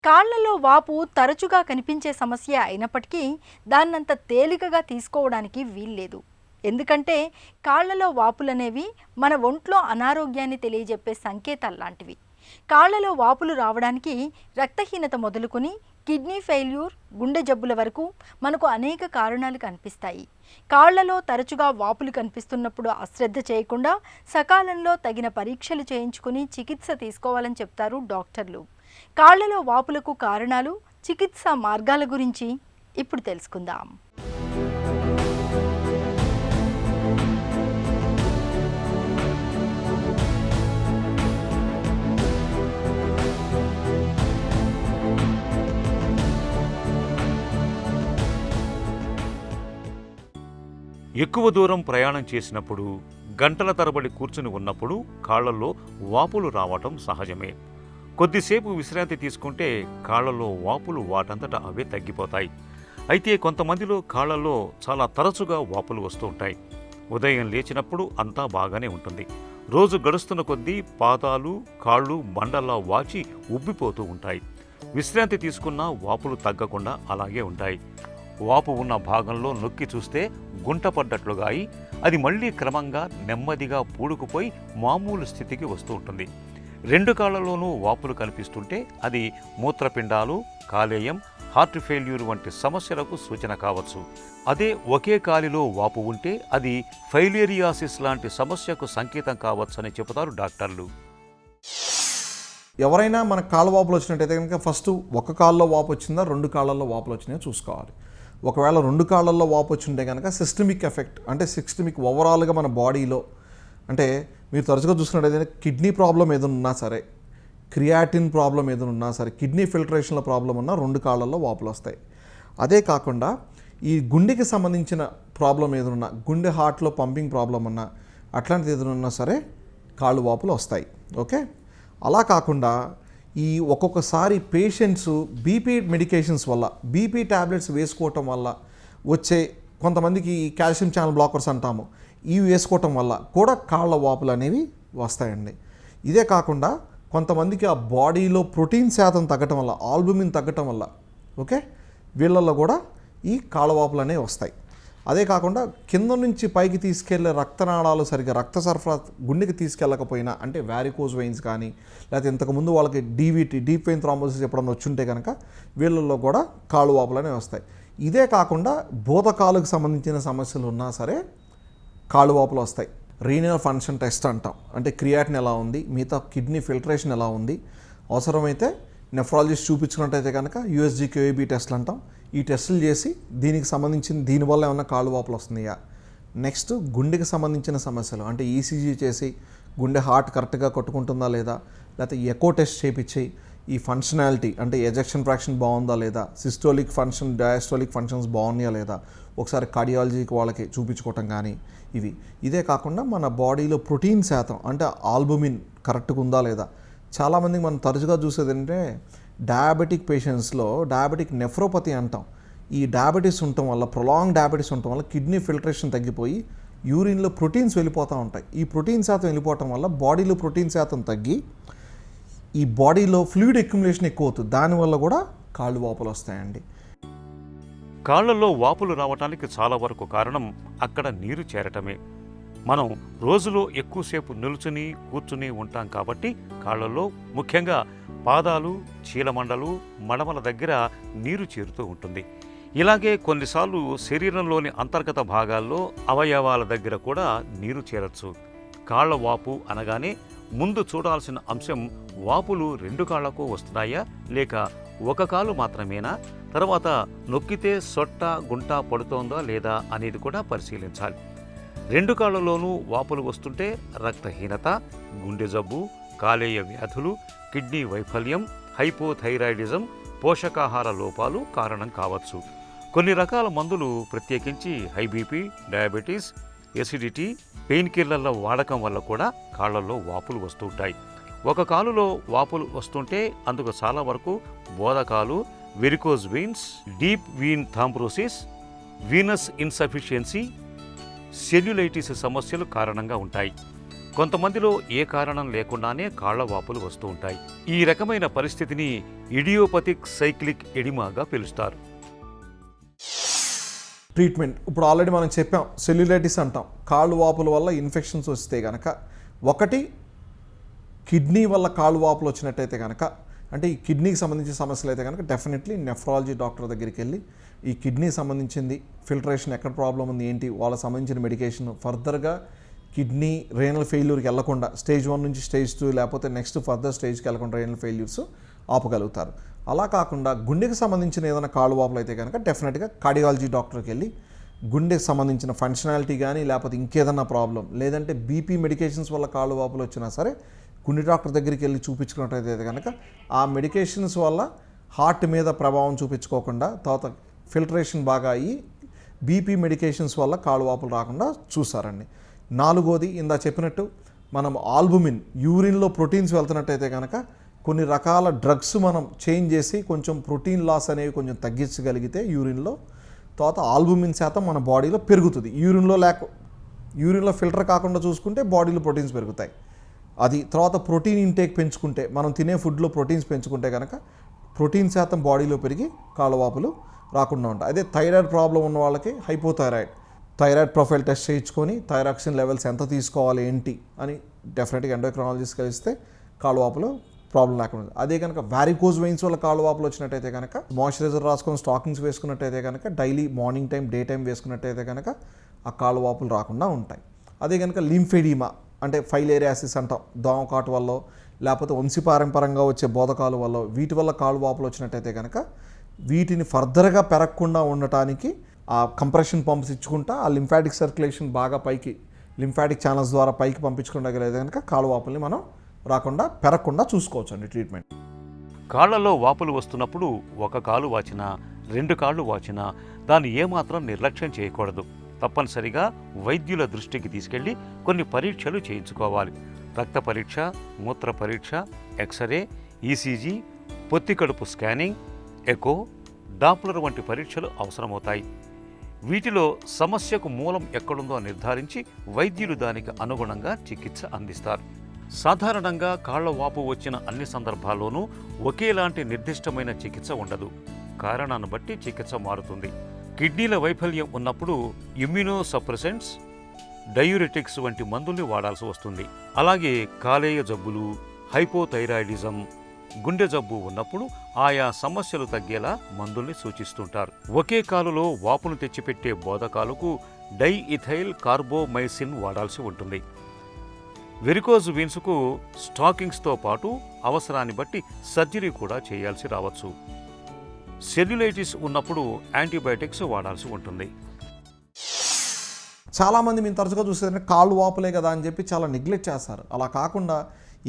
కాళ్లలో వాపు తరచుగా కనిపించే సమస్య అయినప్పటికీ దాన్నంత తేలికగా తీసుకోవడానికి వీల్లేదు. ఎందుకంటే కాళ్లలో వాపులనేవి మన ఒంట్లో అనారోగ్యాన్ని తెలియజెప్పే సంకేతాల్లాంటివి. కాళ్లలో వాపులు రావడానికి రక్తహీనత మొదలుకొని కిడ్నీ ఫెయిల్యూర్, గుండె జబ్బుల వరకు మనకు అనేక కారణాలు కనిపిస్తాయి. కాళ్లలో తరచుగా వాపులు కనిపిస్తున్నప్పుడు అశ్రద్ధ చేయకుండా సకాలంలో తగిన పరీక్షలు చేయించుకుని చికిత్స తీసుకోవాలని చెప్తారు డాక్టర్లు. కాళ్లలో వాపులకు కారణాలు, చికిత్సా మార్గాల గురించి ఇప్పుడు తెలుసుకుందాం. ఎక్కువ దూరం ప్రయాణం చేసినప్పుడు, గంటల తరబడి కూర్చుని ఉన్నప్పుడు కాళ్లలో వాపులు రావటం సహజమే. కొద్దిసేపు విశ్రాంతి తీసుకుంటే కాళ్లలో వాపులు వాటంతట అవే తగ్గిపోతాయి. అయితే కొంతమందిలో కాళ్లలో చాలా తరచుగా వాపులు వస్తూ ఉంటాయి. ఉదయం లేచినప్పుడు అంతా బాగానే ఉంటుంది. రోజు గడుస్తున్న కొద్దీ పాదాలు, కాళ్ళు బండల్లా వాచి ఉబ్బిపోతూ ఉంటాయి. విశ్రాంతి తీసుకున్నా వాపులు తగ్గకుండా అలాగే ఉంటాయి. వాపు ఉన్న భాగంలో నొక్కి చూస్తే గుంట పడ్డట్లుగా అయి అది మళ్లీ క్రమంగా నెమ్మదిగా పూడుకుపోయి మామూలు స్థితికి వస్తూ ఉంటుంది. రెండు కాళ్లలోనూ వాపులు కనిపిస్తుంటే అది మూత్రపిండాలు, కాలేయం, హార్ట్ ఫెయిల్యూర్ వంటి సమస్యలకు సూచన కావచ్చు. అదే ఒకే కాలిలో వాపు ఉంటే అది ఫైలేరియాసిస్ లాంటి సమస్యకు సంకేతం కావచ్చని చెబుతారు డాక్టర్లు. ఎవరైనా మన కాళ్ళ వాపులు వచ్చినట్టయితే కనుక ఫస్ట్ ఒక కాళ్ళలో వాపు వచ్చిందా, రెండు కాళ్ళల్లో వాపులు వచ్చినాయో చూసుకోవాలి. ఒకవేళ రెండు కాళ్ళల్లో వాపు వచ్చింటే కనుక సిస్టమిక్ ఎఫెక్ట్, అంటే సిస్టమిక్ ఓవరాల్గా మన బాడీలో, అంటే మీరు తరచుగా చూసుకున్నట్టయితే కిడ్నీ ప్రాబ్లం ఏదైనా ఉన్నా సరే, క్రియాటిన్ ప్రాబ్లం ఏదైనా ఉన్నా సరే, కిడ్నీ ఫిల్టరేషన్లో ప్రాబ్లం ఉన్నా రెండు కాళ్ళల్లో వాపులు వస్తాయి. అదే కాకుండా ఈ గుండెకి సంబంధించిన ప్రాబ్లం ఏదైనా, గుండె హార్ట్లో పంపింగ్ ప్రాబ్లం ఉన్నా, అట్లాంటిది ఏదైనా ఉన్నా సరే కాళ్ళు వాపులు వస్తాయి. ఓకే, అలా కాకుండా ఈ ఒక్కొక్కసారి పేషెంట్స్ బీపీ మెడికేషన్స్ వల్ల, బీపీ ట్యాబ్లెట్స్ వేసుకోవటం వల్ల వచ్చే, కొంతమందికి కాల్షియం ఛానల్ బ్లాకర్స్ అంటాము, ఇవి వేసుకోవటం వల్ల కూడా కాళ్ళ వాపులు అనేవి వస్తాయండి. ఇదే కాకుండా కొంతమందికి ఆ బాడీలో ప్రోటీన్ శాతం తగ్గటం వల్ల, ఆల్బుమిన్ తగ్గటం వల్ల, ఓకే, వీళ్ళల్లో కూడా ఈ కాళ్ళ వాపులు అనేవి వస్తాయి. అదే కాకుండా కింద నుంచి పైకి తీసుకెళ్లే రక్తనాళాలు సరిగ్గా రక్త సరఫరా గుండెకి తీసుకెళ్ళకపోయినా, అంటే వ్యారికోజ్ వెయిన్స్ కానీ, లేకపోతే ఇంతకుముందు వాళ్ళకి డీవీటీ, డీప్ వెయిన్ థ్రాంబోసిస్ ఎప్పుడన్నా వచ్చుంటే కనుక వీళ్ళల్లో కూడా కాళ్ళు వాపులు అనేవి వస్తాయి. ఇదే కాకుండా బోధకాలకు సంబంధించిన సమస్యలు ఉన్నా సరే కాళ్ళు వాపులు వస్తాయి. రీనల్ ఫంక్షన్ టెస్ట్ అంటాం, అంటే క్రియాటిన్ ఎలా ఉంది, మిగతా కిడ్నీ ఫిల్టరేషన్ ఎలా ఉంది, అవసరమైతే నెఫ్రాలజిస్ట్ చూపించుకున్నట్టయితే కనుక USG-QAB టెస్ట్లు అంటాం. ఈ టెస్టులు చేసి దీనికి సంబంధించిన, దీనివల్ల ఏమన్నా కాళ్ళు వాపులు వస్తున్నాయా, నెక్స్ట్ గుండెకి సంబంధించిన సమస్యలు, అంటే ECG చేసి గుండె హార్ట్ కరెక్ట్గా కొట్టుకుంటుందా లేదా, లేకపోతే ఎకో టెస్ట్ చేయించి ఈ ఫంక్షనాలిటీ, అంటే ఎజెక్షన్ ఫ్రాక్షన్ బాగుందా లేదా, సిస్టోలిక్ ఫంక్షన్, డయాస్టోలిక్ ఫంక్షన్స్ బాగున్నాయా లేదా, ఒకసారి కార్డియాలజీకి వాళ్ళకి చూపించుకోవటం కానీ ఇవి. ఇదే కాకుండా మన బాడీలో ప్రోటీన్ శాతం, అంటే ఆల్బుమిన్ కరెక్ట్గా ఉందా లేదా. చాలామందికి మనం తరచుగా చూసేది ఏంటంటే డయాబెటిక్ పేషెంట్స్లో డయాబెటిక్ నెఫ్రోపతి అంటాం. ఈ డయాబెటీస్ ఉండటం వల్ల, ప్రొలాంగ్ డయాబెటీస్ ఉండటం వల్ల కిడ్నీ ఫిల్టరేషన్ తగ్గిపోయి యూరిన్లో ప్రోటీన్స్ వెళ్ళిపోతూ ఉంటాయి. ఈ ప్రోటీన్ శాతం వెళ్ళిపోవటం వల్ల బాడీలో ప్రోటీన్ శాతం తగ్గి ఈ బాడీలో ఫ్లూయిడ్ అక్యుములేషన్ ఎక్కువ అవుతుంది. దానివల్ల కూడా కాళ్ళు వాపులు వస్తాయండి. కాళ్లలో వాపులు రావటానికి చాలా వరకు కారణం అక్కడ నీరు చేరటమే. మనం రోజులో ఎక్కువసేపు నిల్చుని కూర్చుని ఉంటాం కాబట్టి కాళ్లలో, ముఖ్యంగా పాదాలు, చీలమండలు, మడమల దగ్గర నీరు చేరుతూ ఉంటుంది. ఇలాగే కొన్నిసార్లు శరీరంలోని అంతర్గత భాగాల్లో, అవయవాల దగ్గర కూడా నీరు చేరచ్చు. కాళ్ల వాపు అనగానే ముందు చూడాల్సిన అంశం వాపులు రెండు కాళ్లకు వస్తున్నాయా లేక ఒక కాలు మాత్రమేనా, తర్వాత నొక్కితే సొట్ట గుంట పడుతోందా లేదా అనేది కూడా పరిశీలించాలి. రెండు కాళ్లలోనూ వాపులు వస్తుంటే రక్తహీనత, గుండె జబ్బు, కాలేయ వ్యాధులు, కిడ్నీ వైఫల్యం, హైపోథైరాయిడిజం, పోషకాహార లోపాలు కారణం కావచ్చు. కొన్ని రకాల మందులు, ప్రత్యేకించి high BP, diabetes, acidity, pain కిల్లర్ల వాడకం వల్ల కూడా కాళ్లలో వాపులు వస్తుంటాయి. ఒక కాలులో వాపులు వస్తుంటే అందుకు చాలా వరకు బోధకాలు, varicose veins, deep vein thrombosis, venous insufficiency, cellulitis సమస్యలు కారణంగా ఉంటాయి. కొంతమందిలో ఏ కారణం లేకుండానే కాళ్ల వాపులు వస్తూ ఉంటాయి. ఈ రకమైన పరిస్థితిని ఇడియోపతిక్ సైక్లిక్ ఎడిమాగా పిలుస్తారు. ట్రీట్మెంట్ ఇప్పుడు ఆల్రెడీ మనం చెప్పాం, సెల్యులైటిస్ అంటాం. కాళ్ళు వాపుల వల్ల ఇన్ఫెక్షన్స్ వస్తే కనుక, ఒకటి కిడ్నీ వల్ల కాళ్ళు వాపులు వచ్చినట్టయితే కనుక, అంటే ఈ కిడ్నీకి సంబంధించిన సమస్యలు అయితే కనుక డెఫినెట్లీ నెఫ్రాలజీ డాక్టర్ దగ్గరికి వెళ్ళి ఈ కిడ్నీ సంబంధించింది, ఫిల్టరేషన్ ఎక్కడ ప్రాబ్లం ఉంది ఏంటి, వాళ్ళకి సంబంధించిన మెడికేషన్, ఫర్దర్గా కిడ్నీ రేనల్ ఫెయిల్యూర్కి వెళ్లకుండా స్టేజ్ 1 నుంచి స్టేజ్ 2 లేకపోతే నెక్స్ట్ ఫర్దర్ స్టేజ్కి వెళ్ళకుండా రేనల్ ఫెయిల్యూర్స్ ఆపగలుగుతారు. అలా కాకుండా గుండెకి సంబంధించిన ఏదైనా కాళ్ళు వాపులు అయితే కనుక డెఫినెట్గా కార్డియాలజీ డాక్టర్కి వెళ్ళి గుండెకి సంబంధించిన ఫంక్షనాలిటీ కానీ లేకపోతే ఇంకేదన్నా ప్రాబ్లం, లేదంటే బీపీ మెడికేషన్స్ వల్ల కాళ్ళు వాపులు వచ్చినా సరే గుండె డాక్టర్ దగ్గరికి వెళ్ళి చూపించుకున్నట్టయితే కనుక ఆ మెడికేషన్స్ వల్ల హార్ట్ మీద ప్రభావం చూపించుకోకుండా తర్వాత ఫిల్టరేషన్ బాగా అయ్యి బీపీ మెడికేషన్స్ వల్ల కాళ్ళు వాపులు రాకుండా చూస్తారండి. 4వది ఇందా చెప్పినట్టు మనం ఆల్బుమిన్, యూరిన్లో ప్రోటీన్స్ వెళ్తున్నట్టయితే కనుక కొన్ని రకాల డ్రగ్స్ మనం చేంజ్ చేసి కొంచెం ప్రోటీన్ లాస్ అనేవి కొంచెం తగ్గించగలిగితే యూరిన్లో, తర్వాత ఆల్బుమిన్ శాతం మన బాడీలో పెరుగుతుంది. యూరిన్లో ఫిల్టర్ కాకుండా చూసుకుంటే బాడీలో ప్రోటీన్స్ పెరుగుతాయి. అది తర్వాత ప్రోటీన్ ఇంటేక్ పెంచుకుంటే, మనం తినే ఫుడ్లో ప్రోటీన్స్ పెంచుకుంటే కనుక ప్రోటీన్ శాతం బాడీలో పెరిగి కాళ్ళవాపులు రాకుండా ఉంటాయి. అదే థైరాయిడ్ ప్రాబ్లం ఉన్న వాళ్ళకి థైరాయిడ్ ప్రొఫైల్ టెస్ట్ చేయించుకొని థైరాక్సిన్ లెవెల్స్ ఎంత తీసుకోవాలి ఏంటి అని డెఫినెట్గా ఎండోక్రైనాలజిస్ట్ కలిస్తే కాళ్ళవాపులు ప్రాబ్లం లేకుండా. అదే కనుక వారికోజ్ వెయిన్స్ వల్ల కాళ్ళవాపులు వచ్చినట్టయితే కనుక మాయిశ్చరైజర్ రాసుకొని స్టాకింగ్స్ వేసుకున్నట్టయితే కనుక daily morning time day time వేసుకున్నట్టయితే కనుక ఆ కాళ్ళవాపులు రాకుండా ఉంటాయి. అదే కనుక లింఫెడిమా అంటే ఫైలేరియాసిస్ అంటాం, దోమకాటు వల్ల లేకపోతే వంశపారంపరంగా వచ్చే బోధకాలు వల్ల, వీటి వల్ల కాళ్ళు వాపులు వచ్చినట్టయితే కనుక వీటిని ఫర్దర్గా పెరగకుండా ఉండటానికి ఆ కంప్రెషన్ పంప్స్ ఇచ్చుకుంటా ఆ లింఫాటిక్ సర్క్యులేషన్ బాగా పైకి లింఫాటిక్ ఛానల్స్ ద్వారా పైకి పంపించుకోగలిగితే కనుక కాళ్ళు వాపుల్ని మనం రాకుండా పెరగకుండా చూసుకోవచ్చు అండి ట్రీట్మెంట్. కాళ్లలో వాపులు వస్తున్నప్పుడు ఒక కాలు వాచినా 2 కాళ్ళు వాచినా దాన్ని ఏమాత్రం నిర్లక్ష్యం చేయకూడదు. తప్పనిసరిగా వైద్యుల దృష్టికి తీసుకెళ్లి కొన్ని పరీక్షలు చేయించుకోవాలి. రక్త పరీక్ష, మూత్ర పరీక్ష, ఎక్స్రే, ఈసీజీ, పొత్తికడుపు స్కానింగ్, ఎకో, డాప్లర్ వంటి పరీక్షలు అవసరమవుతాయి. వీటిలో సమస్యకు మూలం ఎక్కడుందో నిర్ధారించి వైద్యులు దానికి అనుగుణంగా చికిత్స అందిస్తారు. సాధారణంగా కాళ్ల వాపు వచ్చిన అన్ని సందర్భాల్లోనూ ఒకేలాంటి నిర్దిష్టమైన చికిత్స ఉండదు. కారణాన్ని బట్టి చికిత్స మారుతుంది. కిడ్నీల వైఫల్యం ఉన్నప్పుడు ఇమ్యూనో సప్రెసెంట్స్, డయూరెటిక్స్ వంటి మందుల్ని వాడాల్సి వస్తుంది. అలాగే కాలేయ జబ్బులు, హైపోథైరాయిడిజం, గుండె జబ్బు ఉన్నప్పుడు ఆయా సమస్యలు తగ్గేలా మందుల్ని సూచిస్తుంటారు. ఒకే కాలులో వాపును తెచ్చిపెట్టే బోధకాలకు డైఇథైల్ కార్బోమైసిన్ వాడాల్సి ఉంటుంది. వెరికోజ్ వీన్స్కు స్టాకింగ్స్తో పాటు అవసరాన్ని బట్టి సర్జరీ కూడా చేయాల్సి రావచ్చు. సెల్యులైటిస్ ఉన్నప్పుడు యాంటీబయాటిక్స్ వాడాల్సి ఉంటుంది. చాలామంది మేము తరచుగా చూసేదంటే కాళ్ళు వాపులే కదా అని చెప్పి చాలా నెగ్లెక్ట్ చేస్తారు. అలా కాకుండా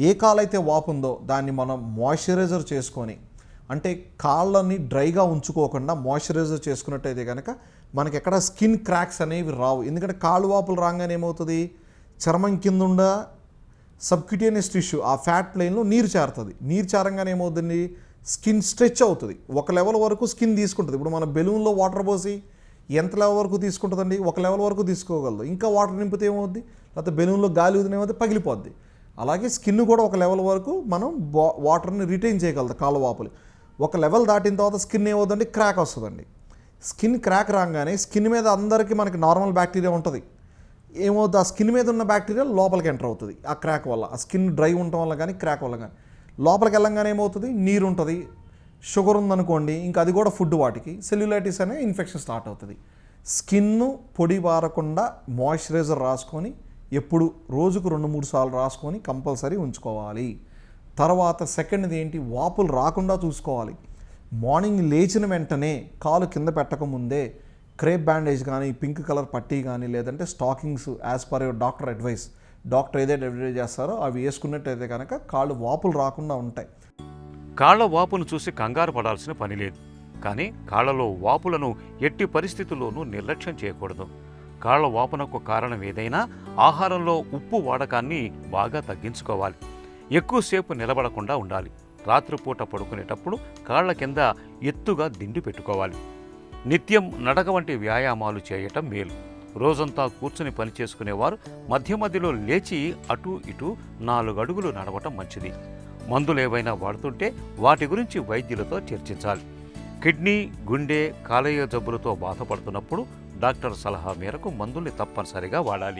ఏ కాలైతే వాపు ఉందో దాన్ని మనం మాయిశ్చరైజర్ చేసుకొని, అంటే కాళ్ళని డ్రైగా ఉంచుకోకుండా మాయిశ్చరైజర్ చేసుకున్నట్టయితే కనుక మనకి ఎక్కడ స్కిన్ క్రాక్స్ అనేవి రావు. ఎందుకంటే కాళ్ళు వాపులు రాగానే ఏమవుతుంది, చర్మం కింద ఉన్న సబ్క్యూటేనియస్ టిష్యూ ఆ ఫ్యాట్ ప్లేన్లో నీరు చేరుతుంది. నీరు చేరంగానే ఏమవుతుంది, స్కిన్ స్ట్రెచ్ అవుతుంది. ఒక లెవెల్ వరకు స్కిన్ తీసుకుంటుంది. ఇప్పుడు మన బెలూన్లో వాటర్ పోసి ఎంత లెవెల్ వరకు తీసుకుంటుందండి, ఒక లెవెల్ వరకు తీసుకోగలదు. ఇంకా వాటర్ నింపితే ఏమవుద్ది, లేకపోతే బెలూన్లో గాలి వదిలేమవుతుంది, పగిలిపోద్ది. అలాగే స్కిన్ కూడా ఒక లెవెల్ వరకు మనం వాటర్ని రిటైన్ చేయగలదు. కాళ్ళ వాపులు ఒక లెవెల్ దాటిన తర్వాత స్కిన్ ఏమవుతుందండి, క్రాక్ వస్తుందండి. స్కిన్ క్రాక్ రాగానే స్కిన్ మీద అందరికీ మనకి నార్మల్ బ్యాక్టీరియా ఉంటుంది. ఏమవుతుంది, ఆ స్కిన్ మీద ఉన్న బ్యాక్టీరియా లోపలికి ఎంటర్ అవుతుంది. ఆ క్రాక్ వల్ల, ఆ స్కిన్ డ్రై ఉండటం వల్ల కానీ క్రాక్ వల్ల కానీ లోపలికి వెళ్ళంగానే ఏమవుతుంది, నీరు ఉంటుంది. షుగర్ ఉందనుకోండి, ఇంకా అది కూడా ఫుడ్ వాటికి సెల్యులైటిస్ అనే ఇన్ఫెక్షన్ స్టార్ట్ అవుతుంది. స్కిన్ పొడి బారకుండా మాయిశ్చరైజర్ రాసుకొని ఎప్పుడు రోజుకు 2-3 సార్లు రాసుకొని కంపల్సరీ ఉంచుకోవాలి. తర్వాత సెకండ్ది ఏంటి, వాపులు రాకుండా చూసుకోవాలి. మార్నింగ్ లేచిన వెంటనే కాలు కింద పెట్టకముందే క్రేప్ బ్యాండేజ్ కానీ, పింక్ కలర్ పట్టీ కానీ, లేదంటే stockings as per your doctor advice, doctor ఏదైతే అడ్వైజ్ చేస్తారో అవి వేసుకున్నట్టయితే కనుక కాళ్ళు వాపులు రాకుండా ఉంటాయి. కాళ్ల వాపును చూసి కంగారు పడాల్సిన పని లేదు. కానీ కాళ్లలో వాపులను ఎట్టి పరిస్థితుల్లోనూ నిర్లక్ష్యం చేయకూడదు. కాళ్ల వాపునకు కారణం ఏదైనా ఆహారంలో ఉప్పు వాడకాన్ని బాగా తగ్గించుకోవాలి. ఎక్కువసేపు నిలబడకుండా ఉండాలి. రాత్రిపూట పడుకునేటప్పుడు కాళ్ల కింద ఎత్తుగా దిండు పెట్టుకోవాలి. నిత్యం నడక వంటి వ్యాయామాలు చేయటం మేలు. రోజంతా కూర్చుని పనిచేసుకునేవారు మధ్య మధ్యలో లేచి అటూ ఇటూ 4 అడుగులు నడవటం మంచిది. మందులు ఏవైనా వాడుతుంటే వాటి గురించి వైద్యులతో చర్చించాలి. కిడ్నీ, గుండె, కాలేయ జబ్బులతో బాధపడుతున్నప్పుడు డాక్టర్ సలహా మేరకు మందుల్ని తప్పనిసరిగా వాడాలి.